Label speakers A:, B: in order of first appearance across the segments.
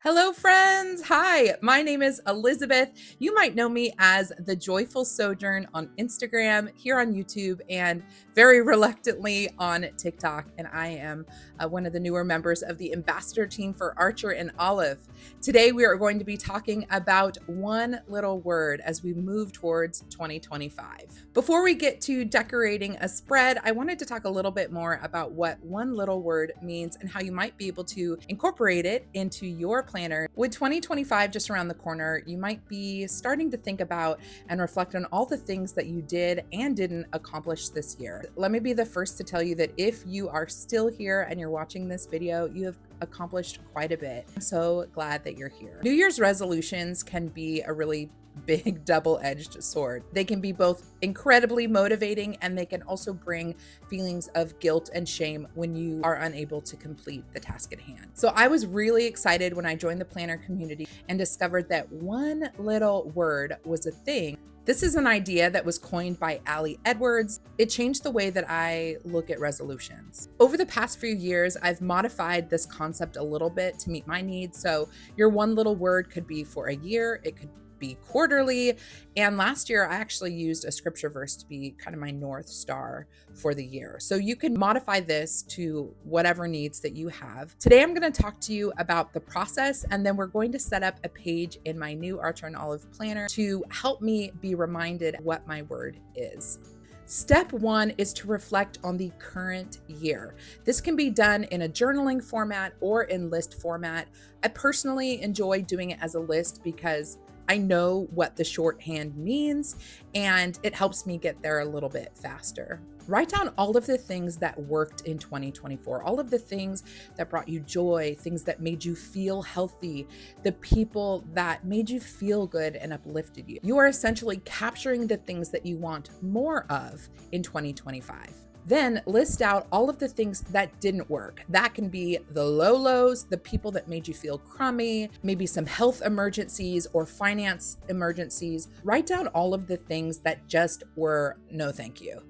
A: Hello, friends. Hi, my name is Elizabeth. You might know me as The Joyful Sojourn on Instagram, here on YouTube, and very reluctantly on TikTok. And I am one of the newer members of the ambassador team for Archer and Olive. Today, we are going to be talking about one little word as we move towards 2025. Before we get to decorating a spread, I wanted to talk a little bit more about what one little word means and how you might be able to incorporate it into your planner. With 2025 just around the corner, you might be starting to think about and reflect on all the things that you did and didn't accomplish this year. Let me be the first to tell you that if you are still here and you're watching this video, you have accomplished quite a bit. I'm so glad that you're here. New Year's resolutions can be a really big double-edged sword. They can be both incredibly motivating and they can also bring feelings of guilt and shame when you are unable to complete the task at hand. So I was really excited when I joined the planner community and discovered that one little word was a thing. This is an idea that was coined by Ali Edwards. It changed the way that I look at resolutions. Over the past few years, I've modified this concept a little bit to meet my needs. So your one little word could be for a year, it could be quarterly. And last year, I actually used a scripture verse to be kind of my North Star for the year. So you can modify this to whatever needs that you have. Today, I'm going to talk to you about the process, and then we're going to set up a page in my new Archer and Olive planner to help me be reminded what my word is. Step one is to reflect on the current year. This can be done in a journaling format or in list format. I personally enjoy doing it as a list because I know what the shorthand means and it helps me get there a little bit faster. Write down all of the things that worked in 2024, all of the things that brought you joy, things that made you feel healthy, the people that made you feel good and uplifted you. You are essentially capturing the things that you want more of in 2025. Then list out all of the things that didn't work. That can be the low lows, the people that made you feel crummy, maybe some health emergencies or finance emergencies. Write down all of the things that just were no thank you.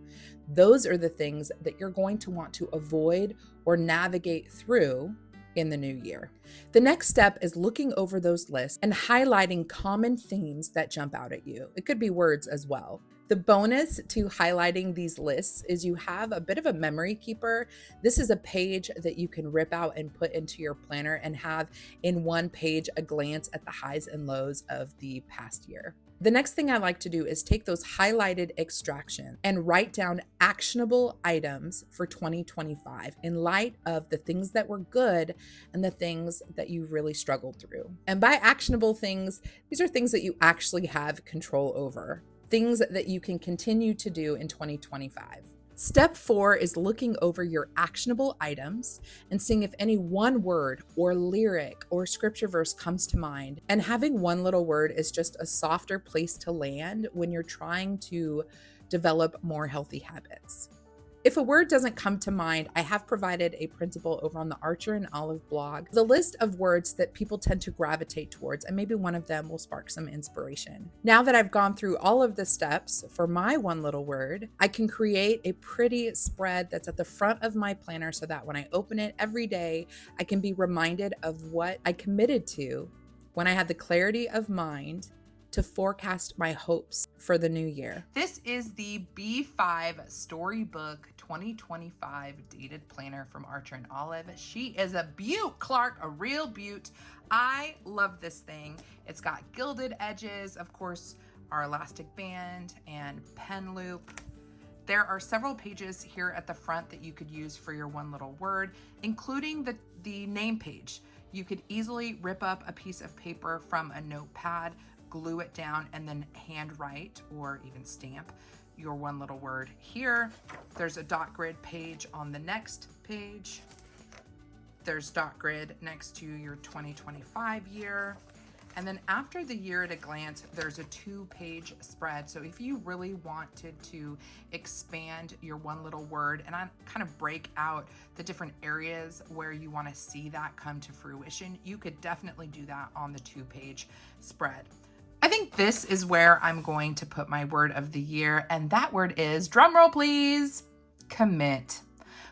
A: Those are the things that you're going to want to avoid or navigate through in the new year. The next step is looking over those lists and highlighting common themes that jump out at you. It could be words as well. The bonus to highlighting these lists is you have a bit of a memory keeper. This is a page that you can rip out and put into your planner and have in one page a glance at the highs and lows of the past year. The next thing I like to do is take those highlighted extractions and write down actionable items for 2025 in light of the things that were good and the things that you really struggled through. And by actionable things, these are things that you actually have control over, things that you can continue to do in 2025. Step 4 is looking over your actionable items and seeing if any one word or lyric or scripture verse comes to mind. And having one little word is just a softer place to land when you're trying to develop more healthy habits. If a word doesn't come to mind, I have provided a printable over on the Archer and Olive blog, the list of words that people tend to gravitate towards, and maybe one of them will spark some inspiration. Now that I've gone through all of the steps for my one little word, I can create a pretty spread that's at the front of my planner so that when I open it every day, I can be reminded of what I committed to when I had the clarity of mind to forecast my hopes for the new year. This is the B5 Storybook 2025 dated planner from Archer and Olive. She is a beaut, Clark, a real beaut. I love this thing. It's got gilded edges, of course, our elastic band and pen loop. There are several pages here at the front that you could use for your one little word, including the name page. You could easily rip up a piece of paper from a notepad, glue it down, and then handwrite or even stamp your one little word here. There's a dot grid page on the next page. There's dot grid next to your 2025 year. And then after the year at a glance, there's a 2-page spread. So if you really wanted to expand your one little word and kind of break out the different areas where you want to see that come to fruition, you could definitely do that on the 2-page spread. I think this is where I'm going to put my word of the year, and that word is, drumroll please, commit.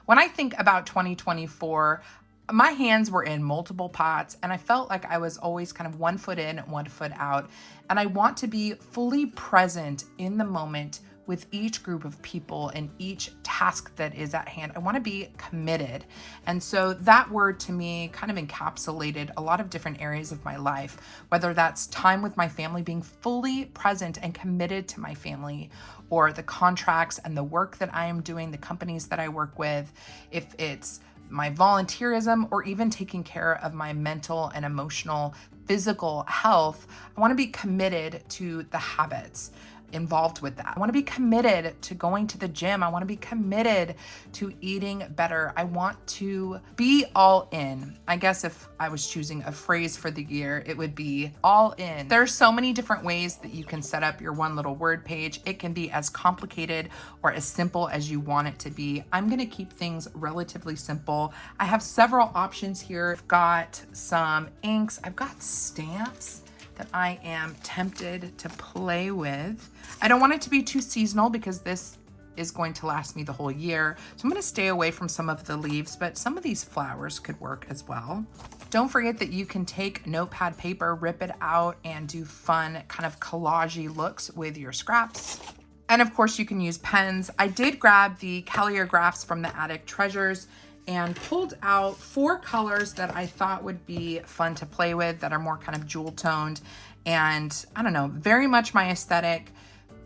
A: When I think about 2024, My hands were in multiple pots and I felt like I was always kind of 1 foot in, 1 foot out. And I want to be fully present in the moment with each group of people and each task that is at hand. I want to be committed. And so that word to me kind of encapsulated a lot of different areas of my life, whether that's time with my family, being fully present and committed to my family, or the contracts and the work that I am doing, the companies that I work with, if it's my volunteerism, or even taking care of my mental and emotional, physical health. I want to be committed to the habits involved with that. I want to be committed to going to the gym. I want to be committed to eating better. I want to be all in. I guess if I was choosing a phrase for the year, it would be all in. There's so many different ways that you can set up your one little word page. It can be as complicated or as simple as you want it to be. I'm going to keep things relatively simple. I have several options here. I've got some inks. I've got stamps that I am tempted to play with. I don't want it to be too seasonal because this is going to last me the whole year. So I'm going to stay away from some of the leaves, but some of these flowers could work as well. Don't forget that you can take notepad paper, rip it out, and do fun kind of collage-y looks with your scraps. And of course you can use pens. I did grab the Calligraphs from the Attic Treasures and pulled out 4 colors that I thought would be fun to play with that are more kind of jewel toned and I don't know, very much my aesthetic.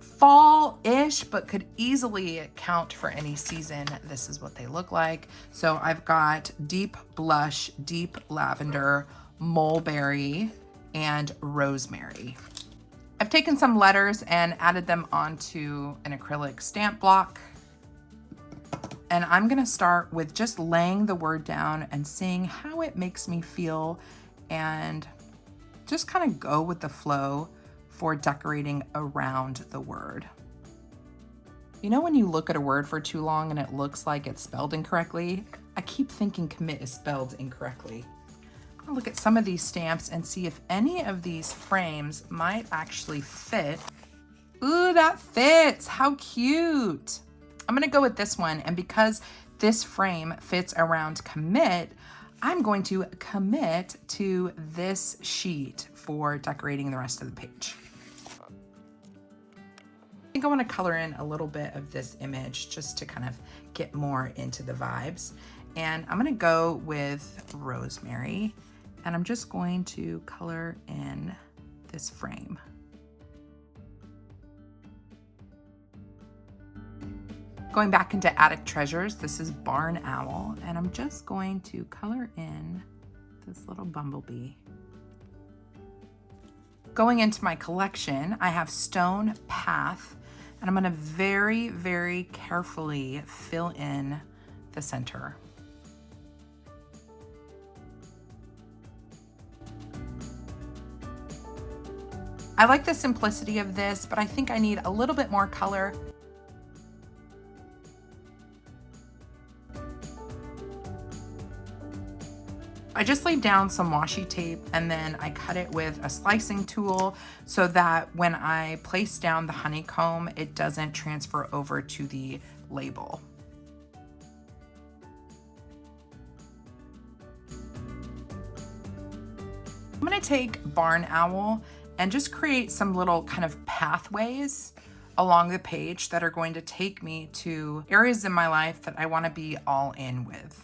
A: Fall-ish, but could easily count for any season. This is what they look like. So I've got deep blush, deep lavender, mulberry, and rosemary. I've taken some letters and added them onto an acrylic stamp block. And I'm gonna start with just laying the word down and seeing how it makes me feel and just kind of go with the flow for decorating around the word. You know when you look at a word for too long and it looks like it's spelled incorrectly? I keep thinking commit is spelled incorrectly. I'm gonna look at some of these stamps and see if any of these frames might actually fit. Ooh, that fits, how cute. I'm gonna go with this one, and because this frame fits around commit, I'm going to commit to this sheet for decorating the rest of the page. I think I want to color in a little bit of this image just to kind of get more into the vibes. And I'm going to go with rosemary, and I'm just going to color in this frame. Going back into Attic Treasures, this is Barn Owl, and I'm just going to color in this little bumblebee. Going into my collection, I have Stone Path, and I'm gonna very, very carefully fill in the center. I like the simplicity of this, but I think I need a little bit more color. I just laid down some washi tape and then I cut it with a slicing tool so that when I place down the honeycomb, it doesn't transfer over to the label. I'm gonna take Barn Owl and just create some little kind of pathways along the page that are going to take me to areas in my life that I wanna be all in with.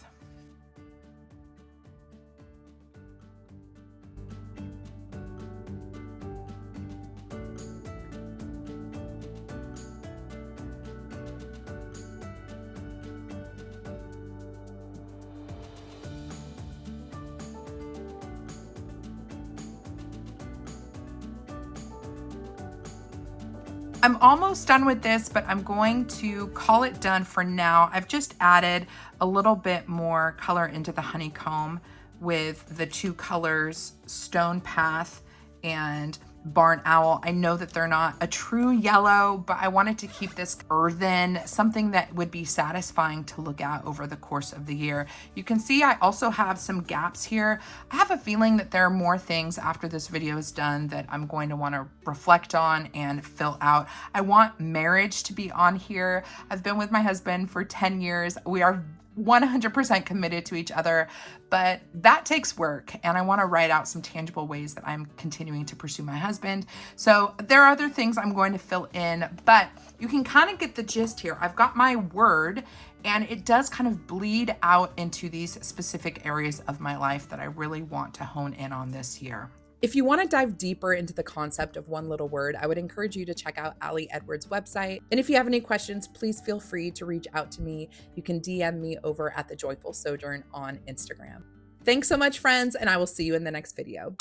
A: I'm almost done with this, but I'm going to call it done for now. I've just added a little bit more color into the honeycomb with the 2 colors, Stone Path and Barn Owl. I know that they're not a true yellow, but I wanted to keep this earthen, something that would be satisfying to look at over the course of the year. You can see I also have some gaps here. I have a feeling that there are more things after this video is done that I'm going to want to reflect on and fill out. I want marriage to be on here. I've been with my husband for 10 years. We are 100% committed to each other, but that takes work. And I want to write out some tangible ways that I'm continuing to pursue my husband. So there are other things I'm going to fill in, but you can kind of get the gist here. I've got my word, and it does kind of bleed out into these specific areas of my life that I really want to hone in on this year. If you want to dive deeper into the concept of one little word, I would encourage you to check out Ali Edwards' website. And if you have any questions, please feel free to reach out to me. You can DM me over at The Joyful Sojourn on Instagram. Thanks so much, friends, and I will see you in the next video.